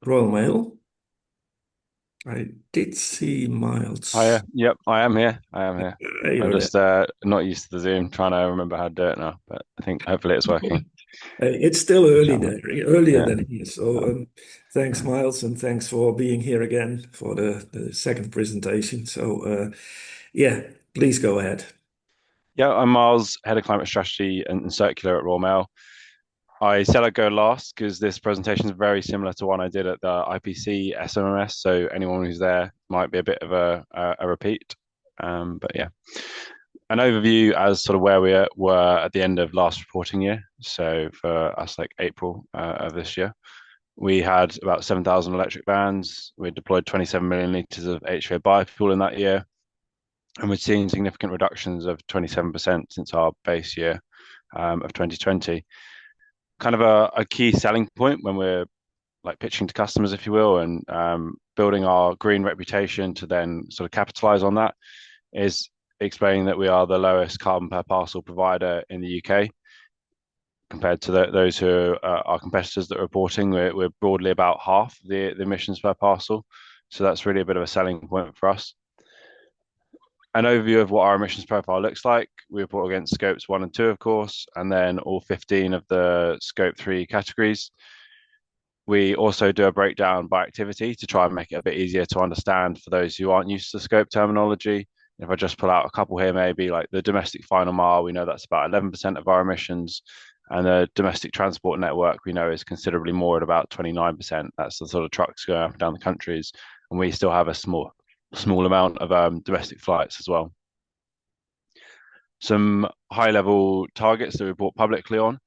Royal Mail. I did see Miles. Hiya. Yep, I am here. I'm just not used to the Zoom, trying to remember how to do it now, but I think hopefully it's working. It's still early there, earlier than here. So thanks, Miles, and thanks for being here again for the second presentation. So please go ahead. Yeah, I'm Miles, Head of Climate Strategy and Circular at Royal Mail. I said I'd go last because this presentation is very similar to one I did at the IPC SMMS, so anyone who's there might be a bit of a repeat. But yeah, an overview as sort of where we were at the end of last reporting year. So for us, like April of this year, we had about 7,000 electric vans. We deployed 27 million litres of HVO biofuel in that year. And we're seeing significant reductions of 27% since our base year of 2020. Kind of a key selling point when we're like pitching to customers, if you will, and building our green reputation to then sort of capitalize on that is explaining that we are the lowest carbon per parcel provider in the UK compared to those who are our competitors that are reporting. We're broadly about half the emissions per parcel. So that's really a bit of a selling point for us. an overview of what our emissions profile looks like. We report against scopes 1 and 2, of course, and then all 15 of the scope 3 categories. We also do a breakdown by activity to try and make it a bit easier to understand for those who aren't used to scope terminology. If I just pull out a couple here, maybe like the domestic final mile, we know that's about 11% of our emissions. And the domestic transport network, we know, is considerably more at about 29%. That's the sort of trucks going up and down the countries. And we still have a small amount of domestic flights as well. Some high level targets that we report publicly on.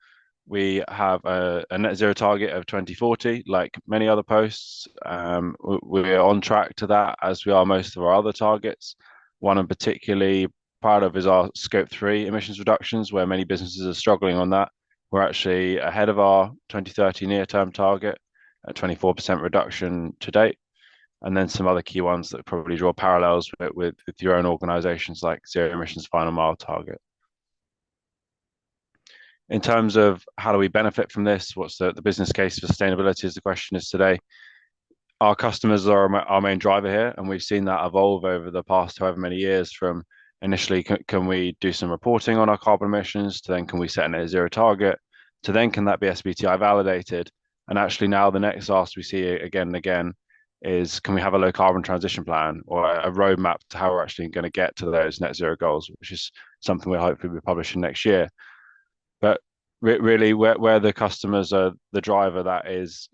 We have a net zero target of 2040, like many other posts. We're on track to that, as we are most of our other targets. One I'm particularly proud of is our scope 3 emissions reductions, where many businesses are struggling on that. We're actually ahead of our 2030 near-term target at 24% reduction to date. And then some other key ones that probably draw parallels with your own organizations, like zero emissions final mile target. In terms of how do we benefit from this, what's the business case for sustainability, as the question is today. Our customers are our main driver here, and we've seen that evolve over the past however many years, from initially can we do some reporting on our carbon emissions, to then can we set a net zero target, to then can that be SBTi validated. And actually now the next ask we see again and again is, can we have a low carbon transition plan or a roadmap to how we're actually going to get to those net zero goals, which is something we'll hopefully be publishing next year. But really, where the customers are the driver, that is,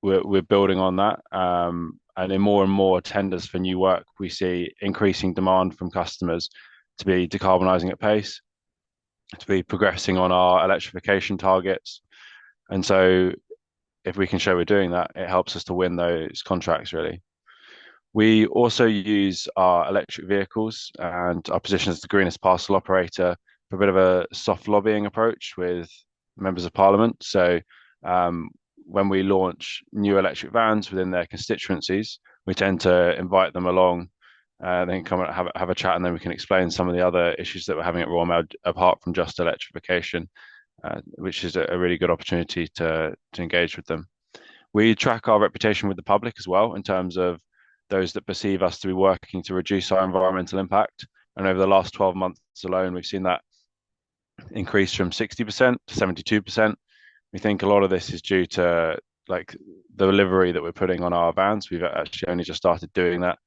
we're building on that. And in more and more tenders for new work, we see increasing demand from customers to be decarbonising at pace, to be progressing on our electrification targets. And so if we can show we're doing that, it helps us to win those contracts, really. We also use our electric vehicles and our position as the greenest parcel operator for a bit of a soft lobbying approach with members of parliament. So when we launch new electric vans within their constituencies, we tend to invite them along. They can come and have a chat, and then we can explain some of the other issues that we're having at Royal Mail, apart from just electrification, which is a really good opportunity to engage with them. We track our reputation with the public as well, in terms of those that perceive us to be working to reduce our environmental impact. And over the last 12 months alone, we've seen that increase from 60% to 72%. We think a lot of this is due to like the livery that we're putting on our vans. We've actually only just started doing that.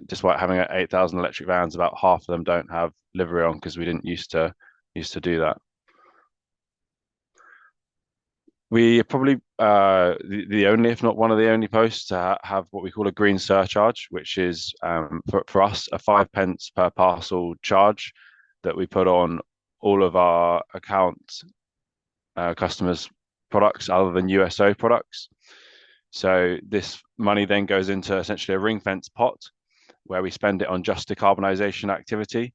Despite having 8,000 electric vans, about half of them don't have livery on, because we didn't used to do that. We are probably the only, if not one of the only posts to have what we call a green surcharge, which is for us a 5p per parcel charge that we put on all of our account customers' products other than USO products. So this money then goes into essentially a ring fence pot where we spend it on just decarbonisation activity.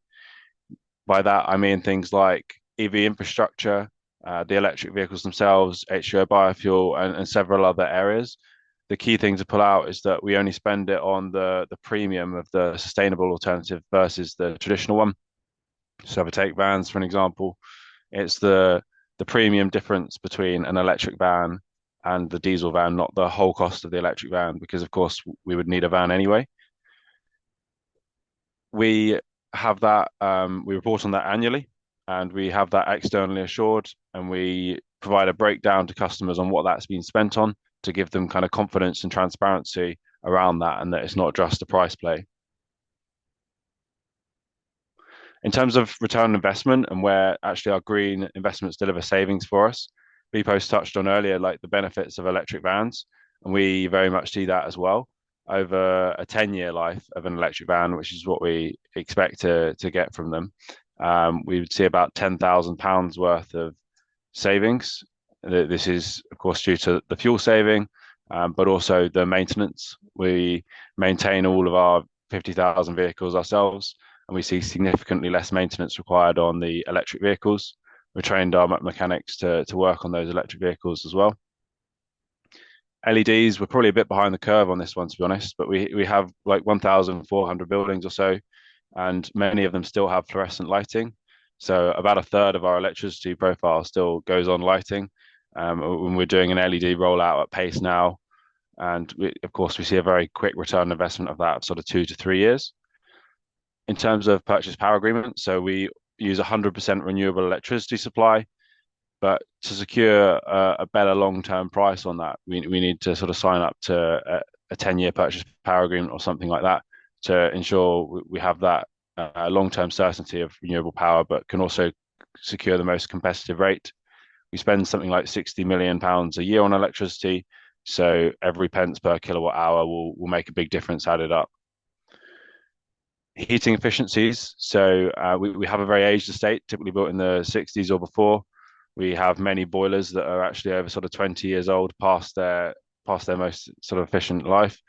By that, I mean things like EV infrastructure, the electric vehicles themselves, H2O biofuel, and several other areas. The key thing to pull out is that we only spend it on the premium of the sustainable alternative versus the traditional one. So if I take vans, for an example, it's the premium difference between an electric van and the diesel van, not the whole cost of the electric van, because of course we would need a van anyway. We have that, we report on that annually, and we have that externally assured, and we provide a breakdown to customers on what that's been spent on, to give them kind of confidence and transparency around that, and that it's not just a price play. In terms of return on investment and where actually our green investments deliver savings for us, bpost touched on earlier, like the benefits of electric vans, and we very much see that as well. Over a 10-year life of an electric van, which is what we expect to get from them, we would see about £10,000 worth of savings. This is, of course, due to the fuel saving, but also the maintenance. We maintain all of our 50,000 vehicles ourselves, and we see significantly less maintenance required on the electric vehicles. We trained our mechanics to work on those electric vehicles as well. LEDs, we're probably a bit behind the curve on this one, to be honest, but we have like 1,400 buildings or so, and many of them still have fluorescent lighting. So about a third of our electricity profile still goes on lighting. When we're doing an LED rollout at pace now, and of course we see a very quick return on investment of that of sort of 2 to 3 years. in terms of purchase power agreement, so we use 100% renewable electricity supply. But to secure a better long-term price on that, we need to sort of sign up to a 10-year purchase power agreement or something like that to ensure we have that long-term certainty of renewable power, but can also secure the most competitive rate. We spend something like £60 million a year on electricity, so every pence per kilowatt hour will make a big difference added up. Heating efficiencies. So we have a very aged estate, typically built in the 60s or before. We have many boilers that are actually over sort of 20 years old, past their most sort of efficient life,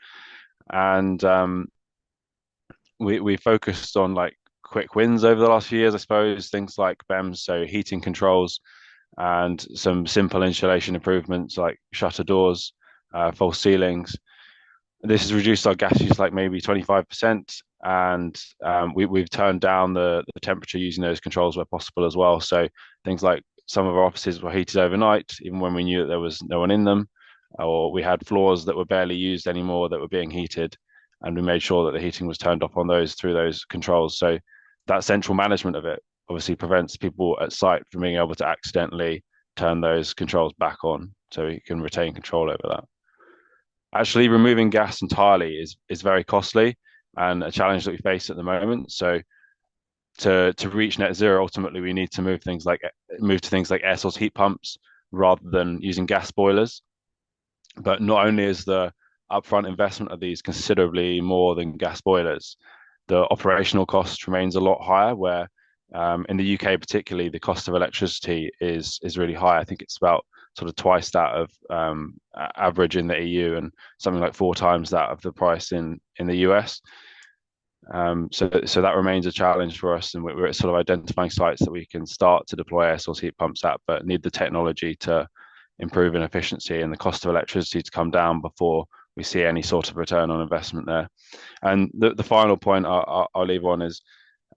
and we focused on like quick wins over the last few years, I suppose, things like BEMS, so heating controls, and some simple insulation improvements like shutter doors, false ceilings. This has reduced our gas use like maybe 25%, and we've turned down the temperature using those controls where possible as well. So things like some of our offices were heated overnight, even when we knew that there was no one in them, or we had floors that were barely used anymore that were being heated, and we made sure that the heating was turned off on those through those controls. So that central management of it obviously prevents people at site from being able to accidentally turn those controls back on, so you can retain control over that. Actually, removing gas entirely is very costly and a challenge that we face at the moment. So to reach net zero, ultimately we need to move to things like air source heat pumps rather than using gas boilers. But not only is the upfront investment of these considerably more than gas boilers, the operational cost remains a lot higher, where in the UK particularly, the cost of electricity is really high. I think it's about sort of twice that of average in the EU, and something like 4 times that of the price in the US. So that remains a challenge for us, and we're sort of identifying sites that we can start to deploy air source heat pumps at, but need the technology to improve in efficiency and the cost of electricity to come down before we see any sort of return on investment there. And the final point I'll leave on is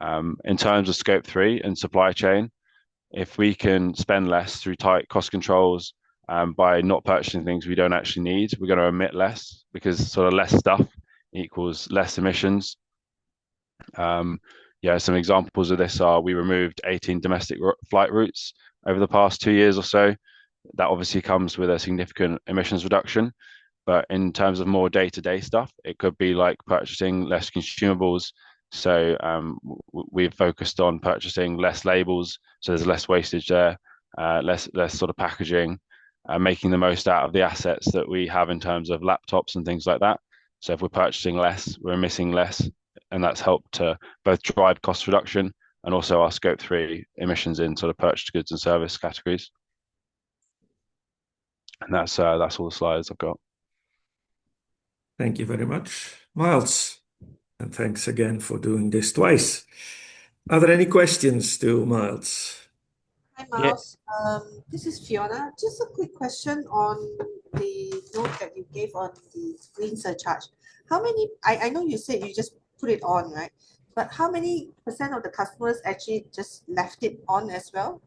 in terms of scope 3 and supply chain, if we can spend less through tight cost controls by not purchasing things we don't actually need, we're going to emit less, because sort of less stuff equals less emissions. Some examples of this are we removed 18 domestic flight routes over the past 2 years or so. That obviously comes with a significant emissions reduction. But in terms of more day-to-day stuff, it could be like purchasing less consumables. So we've focused on purchasing less labels, so there's less wastage there, less sort of packaging, making the most out of the assets that we have in terms of laptops and things like that. So if we're purchasing less, we're emitting less, and that's helped to both drive cost reduction and also our scope 3 emissions in sort of purchased goods and service categories. And that's all the slides I've got. Thank you very much, Miles. And thanks again for doing this twice. Are there any questions to Miles? Hi, Miles. This is Fiona. Just a quick question on the note that you gave on the green surcharge. How many, I know you said you just put it on, right? But how many % of the customers actually just left it on as well?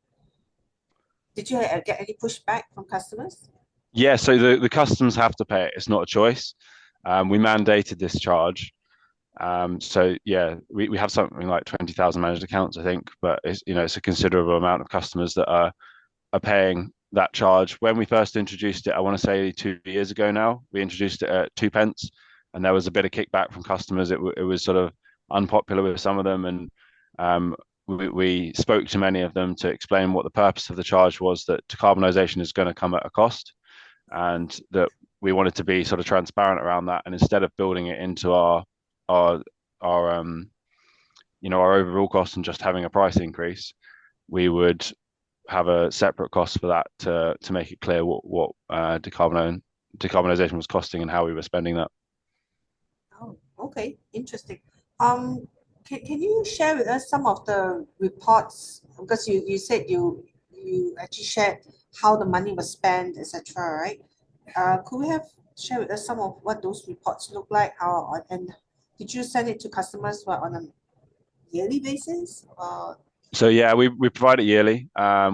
Did you get any pushback from customers? Yeah, so the customers have to pay it. It's not a choice. We mandated this charge. So yeah, we have something like 20,000 managed accounts, I think, but it's a considerable amount of customers that are paying that charge. When we first introduced it, I want to say 2 years ago now, we introduced it at 2 pence, and there was a bit of kickback from customers. It was sort of unpopular with some of them, and we spoke to many of them to explain what the purpose of the charge was, that decarbonisation is going to come at a cost, and that we wanted to be sort of transparent around that. And instead of building it into our overall cost and just having a price increase, we would have a separate cost for that to make it clear what decarbonisation was costing and how we were spending that. Oh, okay, interesting. Can you share with us some of the reports, because you said you actually shared how the money was spent, etc., right? Could we share with us some of what those reports look like? And did you send it to customers on a yearly basis? So yeah, we provide it yearly.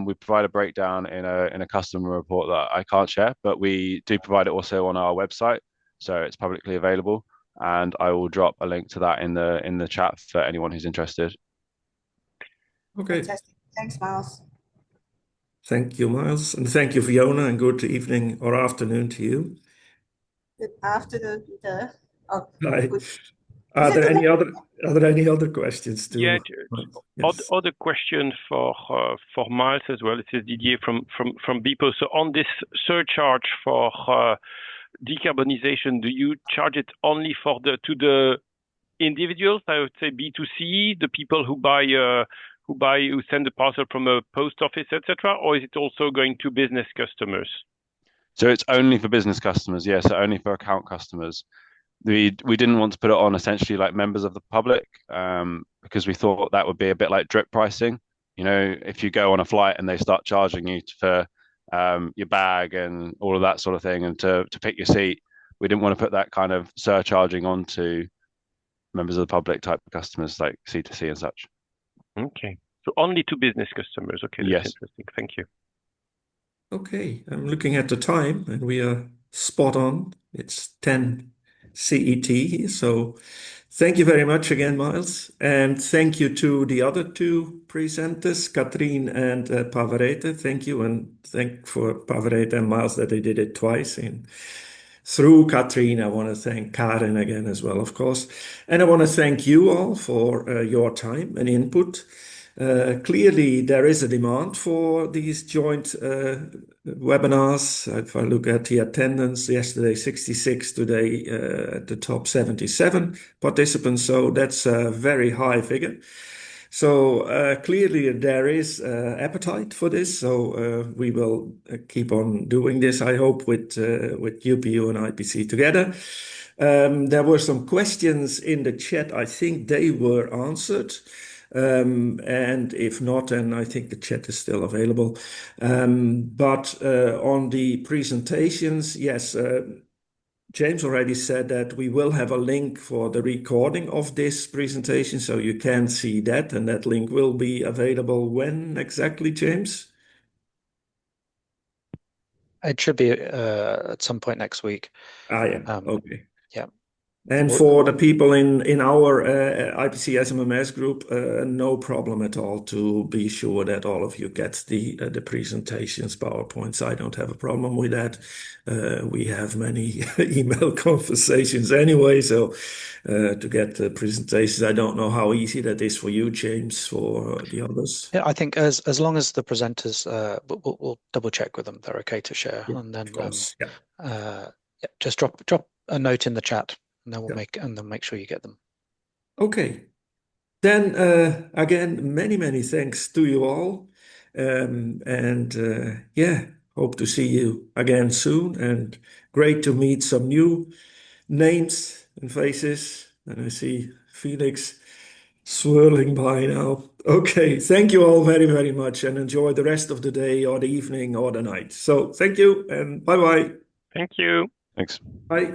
We provide a breakdown in a customer report that I can't share, but we do provide it also on our website, so it's publicly available. and I will drop a link to that in the chat for anyone who's interested. Okay. Fantastic. Thanks, Miles. Thank you, Miles, and thank you, Fiona, and good evening or afternoon to you. Good afternoon, Peter. Oh, Hi. good. Are Is it there good? any other questions to? Yeah, Yes. other question for Miles as well. It says Didier from BPO. So on this surcharge for decarbonization, do you charge it only to the individuals? I would say B2C, the people who send the parcel from a post office, etc., or is it also going to business customers? So it's only for business customers, yeah. So only for account customers. We didn't want to put it on essentially like members of the public, because we thought that would be a bit like drip pricing. You know, if you go on a flight and they start charging you for your bag and all of that sort of thing, and to pick your seat, we didn't want to put that kind of surcharging onto members of the public type of customers like C2C and such. Okay, so only to business customers. Okay, that's Yes. interesting. Thank you. Okay, I'm looking at the time, and we are spot on. It's 10 CET. So thank you very much again, Miles. And thank you to the other two presenters, Katrien and Pavarete. Thank you. And thank for Pavarete and Miles that they did it twice. And through Katrien, I want to thank Karen again as well, of course. And I want to thank you all for your time and input. Clearly, there is a demand for these joint webinars. If I look at the attendance, yesterday 66, today at the top 77 participants. So that's a very high figure. So clearly there is appetite for this. So we will keep on doing this, I hope, with UPU and IPC together. There were some questions in the chat. I think they were answered. And if not, then I think the chat is still available. But on the presentations, yes, James already said that we will have a link for the recording of this presentation, so you can see that, and that link will be available when exactly, James? It should be at some point next week. Yeah. Okay. Yeah. And for the people in our IPC SMMS group, no problem at all to be sure that all of you get the presentations, PowerPoints. I don't have a problem with that. We have many email conversations anyway, so to get the presentations, I don't know how easy that is for you, James, for the others. Yeah, I think as long as the presenters, we'll double check with them. They're okay to share, Yeah, and then of course. yeah, just drop a note in the chat. And then we'll make sure you get them. Okay. Then again, many thanks to you all. Yeah, hope to see you again soon. And great to meet some new names and faces. And I see Felix swirling by now. Okay, thank you all very much, and enjoy the rest of the day or the evening or the night. So thank you and bye-bye. Thank you. Thanks. Bye.